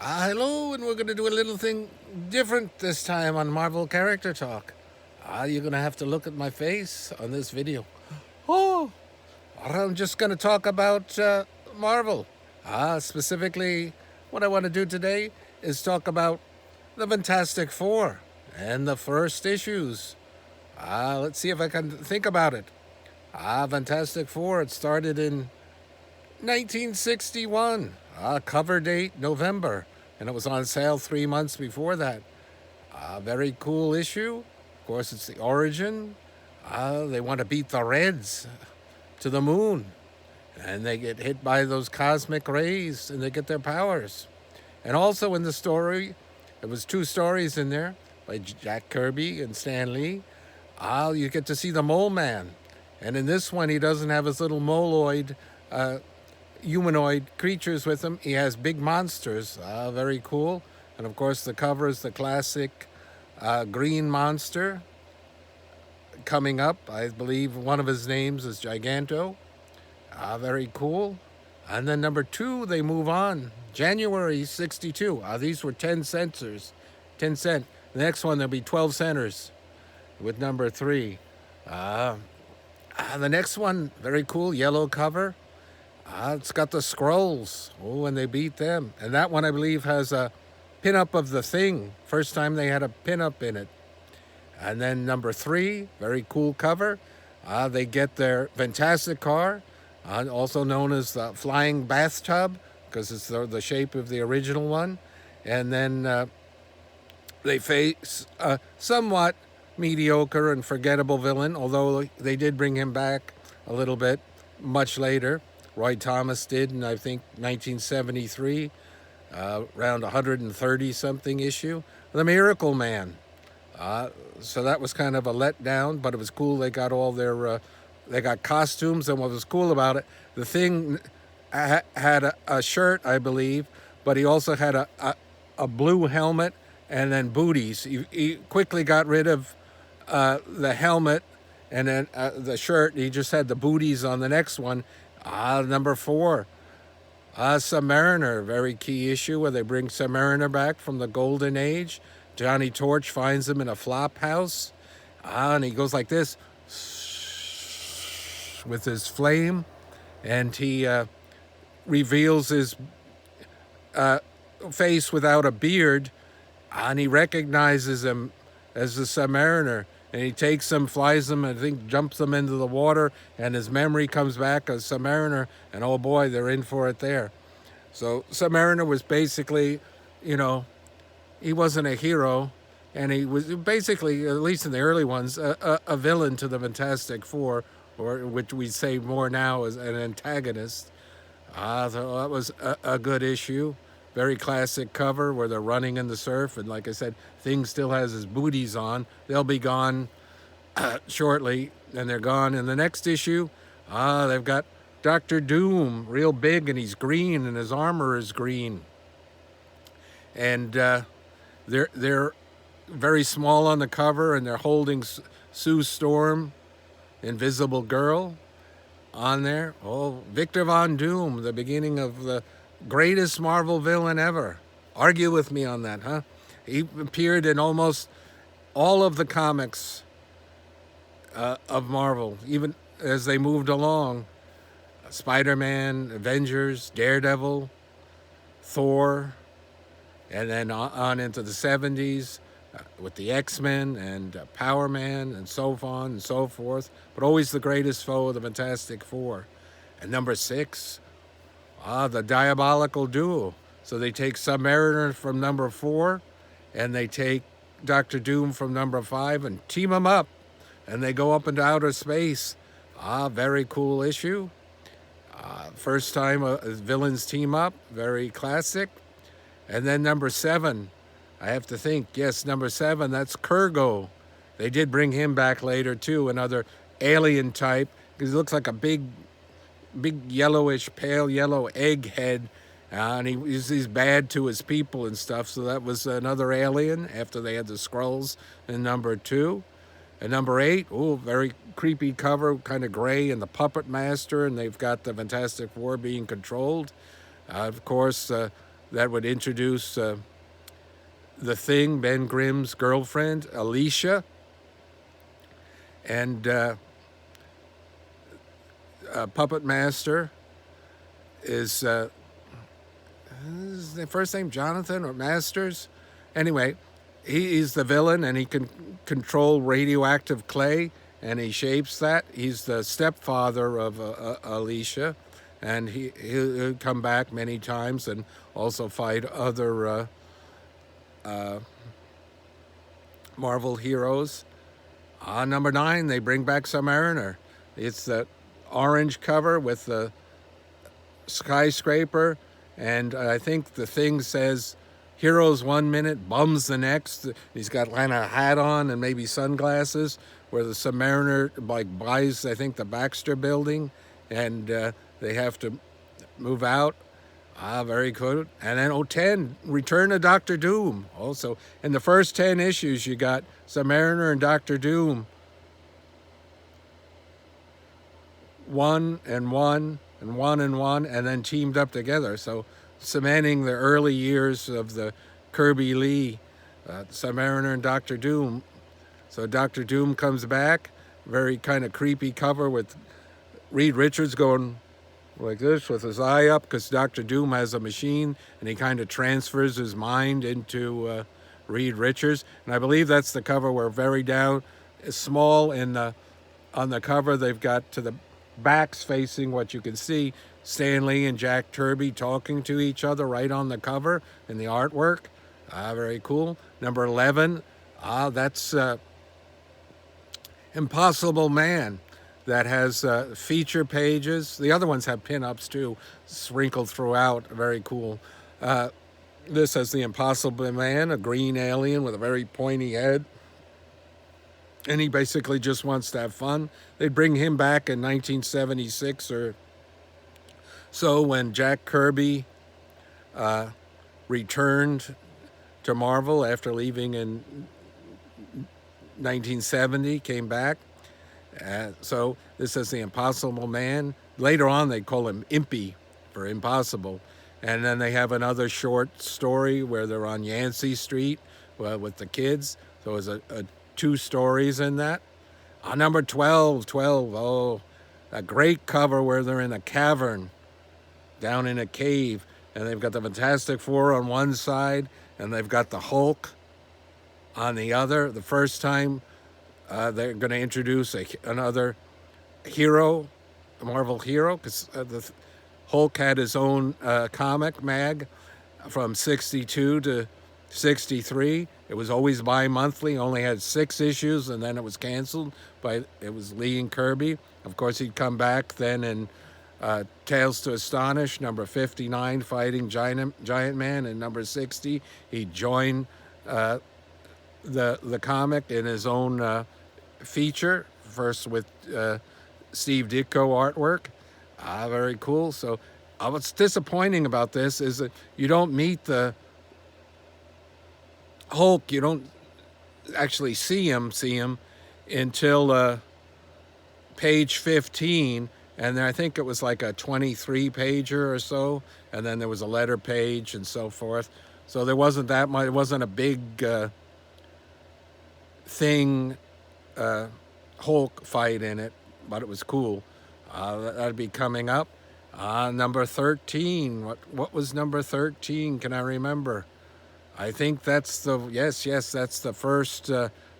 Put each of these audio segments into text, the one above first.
Hello, and we're going to do a little thing different this time on Marvel Character Talk. You're going to have to look at my face on this video. Oh, I'm just going to talk about Marvel. Specifically, what I want to do today is talk about the Fantastic Four and the first issues. Let's see if I can think about it. Fantastic Four, it started in 1961, cover date November, and it was on sale 3 months before that. Very cool issue. Of course, it's the origin. They want to beat the Reds to the moon, and they get hit by those cosmic rays, and they get their powers. And also in the story, there was two stories in there by Jack Kirby and Stan Lee. You get to see the Mole Man, and in this one, he doesn't have his little moloid humanoid creatures with him. He has big monsters. Very cool. And of course, the cover is the classic green monster coming up. I believe one of his names is Giganto. Very cool. And then number two, they move on. January 62. These were 10 cents. 10 cent. The next one, there'll be 12 centers with number three. The next one, very cool, yellow cover. It's got the scrolls. Oh, and they beat them. And that one, I believe, has a pinup of the Thing. First time they had a pinup in it. And then number three, very cool cover. They get their fantastic car, also known as the Flying Bathtub, because it's the shape of the original one. And then they face a somewhat mediocre and forgettable villain, although they did bring him back a little bit much later. Roy Thomas did in, I think, 1973, around 130-something issue. The Miracle Man. So that was kind of a letdown, but it was cool. They got all their, they got costumes, and what was cool about it, the Thing had a shirt, I believe, but he also had a blue helmet and then booties. He quickly got rid of the helmet and then the shirt. He just had the booties on the next one. Number four, Submariner, very key issue where they bring Submariner back from the Golden Age. Johnny Torch finds him in a flop house, and he goes like this with his flame, and he reveals his face without a beard, and he recognizes him as the Submariner. And he takes them, flies them, and I think jumps them into the water, and his memory comes back as Submariner, and oh boy, they're in for it there. So Submariner was basically, he wasn't a hero, and he was basically, at least in the early ones, a villain to the Fantastic Four, or which we say more now as an antagonist. So that was a good issue. Very classic cover where they're running in the surf, and like I said, Thing still has his booties on. They'll be gone shortly, and they're gone. In the next issue, they've got Dr. Doom, real big, and he's green, and his armor is green. And they're very small on the cover, and they're holding Sue Storm, Invisible Girl, on there. Oh, Victor Von Doom, the beginning of the greatest Marvel villain ever. Argue with me on that, huh? He appeared in almost all of the comics of Marvel, even as they moved along. Spider-Man, Avengers, Daredevil, Thor, and then on into the 70s with the X-Men and Power Man and so on and so forth, but always the greatest foe of the Fantastic Four. And number six, the Diabolical Duo. So they take Submariner from number four, and they take Dr. Doom from number five and team them up, and they go up into outer space. Very cool issue. First time villains team up, very classic. And then number seven, I have to think, yes, number seven, that's Kurgo. They did bring him back later too, another alien type, because he looks like a big yellowish, pale yellow egghead, and he's bad to his people and stuff. So that was another alien after they had the Skrulls in number two. And number eight, very creepy cover, kind of gray, and the Puppet Master, and they've got the Fantastic Four being controlled. Of course, that would introduce the Thing, Ben Grimm's girlfriend, Alicia, and Puppet Master is his first name Jonathan or Masters. Anyway, he's the villain, and he can control radioactive clay, and he shapes that. He's the stepfather of Alicia, and he'll come back many times and also fight other Marvel heroes. Number 9, they bring back Submariner. It's the orange cover with the skyscraper, and I think the Thing says heroes 1 minute, bums the next. He's got kind of a hat on and maybe sunglasses, where the Submariner like buys, I think, the Baxter building, and they have to move out. Very cool. And then 10, Return of Doctor Doom. Also, in the first 10 issues, you got Submariner and Doctor Doom 1 and 1 and 1 and 1, and then teamed up together. So cementing the early years of the Kirby Lee, Submariner and Doctor Doom. So Doctor Doom comes back, very kind of creepy cover with Reed Richards going like this with his eye up, because Dr. Doom has a machine and he kind of transfers his mind into Reed Richards. And I believe that's the cover where very down, small on the cover, they've got to the backs facing what you can see, Stan Lee and Jack Kirby talking to each other right on the cover in the artwork. Very cool. Number 11, that's Impossible Man. That has feature pages. The other ones have pin-ups too, sprinkled throughout. Very cool. This has the Impossible Man, a green alien with a very pointy head. And he basically just wants to have fun. They'd bring him back in 1976 or so, when Jack Kirby returned to Marvel after leaving in 1970, came back. So this is the Impossible Man. Later on, they call him Impy for impossible. And then they have another short story where they're on Yancey Street with the kids. So there's a 2 stories in that. Number 12, a great cover where they're in a cavern down in a cave. And they've got the Fantastic Four on one side, and they've got the Hulk on the other. The first time they're going to introduce another hero, a Marvel hero, because the Hulk had his own comic mag from 62 to 63. It was always bi-monthly, only had 6 issues, and then it was canceled. It was Lee and Kirby. Of course, he'd come back then in Tales to Astonish, number 59, fighting Giant Man, and number 60, he joined the comic in his own feature, first with Steve Ditko artwork. Very cool. So what's disappointing about this is that you don't meet the Hulk, you don't actually see him until page 15, and then I think it was like a 23 pager or so, and then there was a letter page and so forth. So there wasn't that much, it wasn't a big thing Hulk fight in it, but it was cool. That'd be coming up. Number 13. What was number 13? Can I remember? I think that's that's the first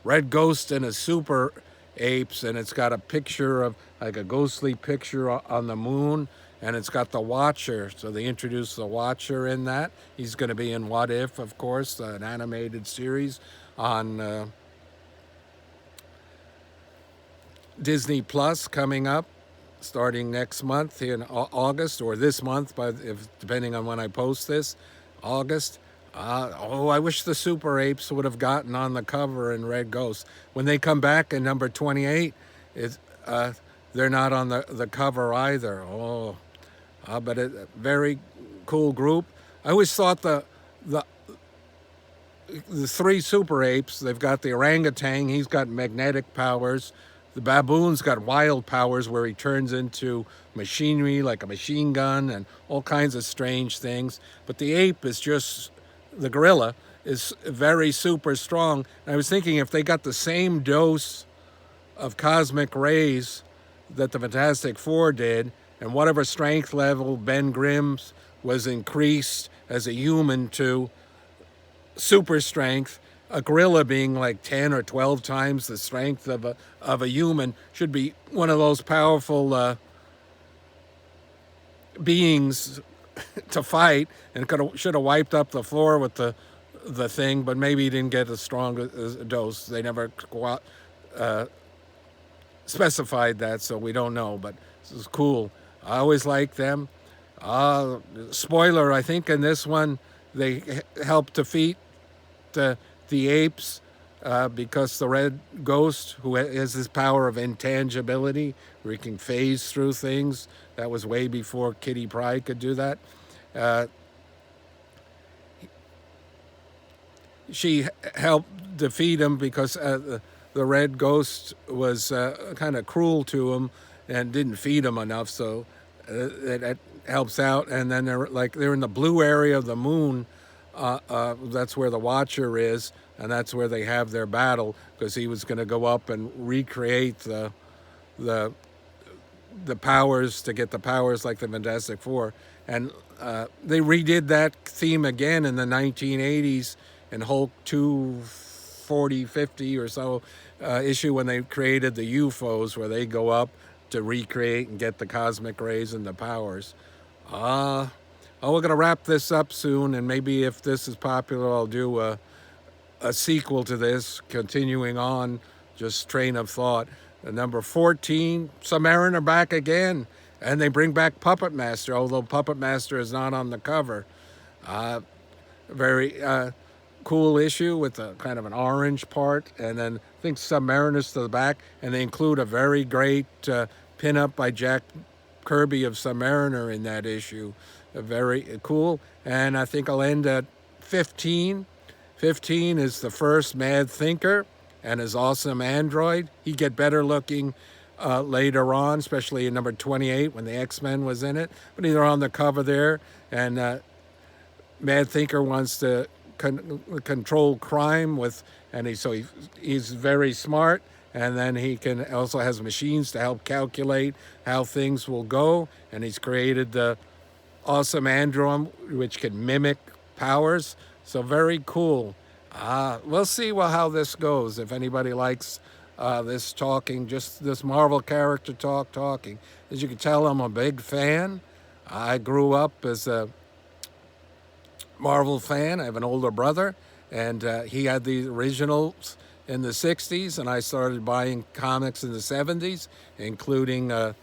Red Ghost and a Super Apes, and it's got a picture of, like, a ghostly picture on the moon, and it's got the Watcher. So they introduced the Watcher in that. He's going to be in What If, of course, an animated series on Disney Plus coming up, starting next month in August, or this month, depending on when I post this, August. I wish the Super Apes would have gotten on the cover in Red Ghost. When they come back in number 28, they're not on the cover either. But a very cool group. I always thought the 3 Super Apes, they've got the orangutan, he's got magnetic powers. The baboon's got wild powers where he turns into machinery like a machine gun and all kinds of strange things. But the ape is just, the gorilla is very super strong. And I was thinking if they got the same dose of cosmic rays that the Fantastic Four did, and whatever strength level Ben Grimm's was increased as a human to super strength, a gorilla being like 10 or 12 times the strength of a human should be one of those powerful beings to fight, and should have wiped up the floor with the thing, but maybe he didn't get as strong a dose. They never specified that, so we don't know, but this is cool. I always like them. Spoiler, I think in this one they help defeat the apes because the Red Ghost, who has this power of intangibility, where he can phase through things, that was way before Kitty Pryde could do that. She helped defeat him because the Red Ghost was kind of cruel to him and didn't feed him enough, so it helps out. And then they're in the blue area of the moon. That's where the Watcher is, and that's where they have their battle, because he was going to go up and recreate the powers to get the powers like the Fantastic Four. And they redid that theme again in the 1980s in Hulk 240, 50 or so issue, when they created the UFOs, where they go up to recreate and get the cosmic rays and the powers. We're going to wrap this up soon, and maybe if this is popular, I'll do a sequel to this, continuing on, just train of thought. Number 14, Submariner back again, and they bring back Puppet Master, although Puppet Master is not on the cover. Very cool issue with a kind of an orange part, and then I think Submariner's to the back, and they include a very great pin-up by Jack Kirby of Submariner in that issue. Very cool. And I think I'll end at 15. 15 is the first Mad Thinker and his awesome android. He'd get better looking later on, especially in number 28 when the X-Men was in it. But they're on the cover there, and Mad Thinker wants to control crime he's very smart, and then he can also has machines to help calculate how things will go, and he's created the awesome android which can mimic powers. So very cool. We'll see how this goes. If anybody likes this talking, just this Marvel character talking. As you can tell, I'm a big fan. I grew up as a Marvel fan. I have an older brother, and he had the originals in the 60s, and I started buying comics in the 70s, including the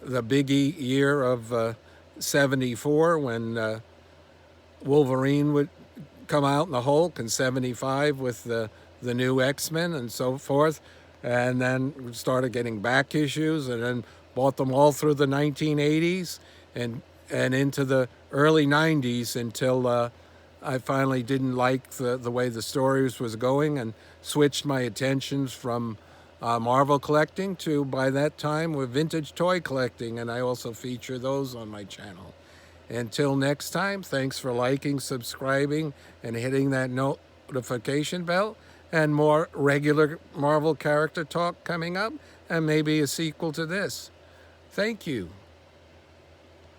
biggie year of 74 when Wolverine would come out in the Hulk, and 75 with the new X-Men and so forth. And then started getting back issues, and then bought them all through the 1980s and into the early 90s until I finally didn't like the way the stories was going, and switched my attentions from Marvel collecting to, by that time, with vintage toy collecting, and I also feature those on my channel. Until next time, thanks for liking, subscribing, and hitting that notification bell, and more regular Marvel character talk coming up, and maybe a sequel to this. Thank you.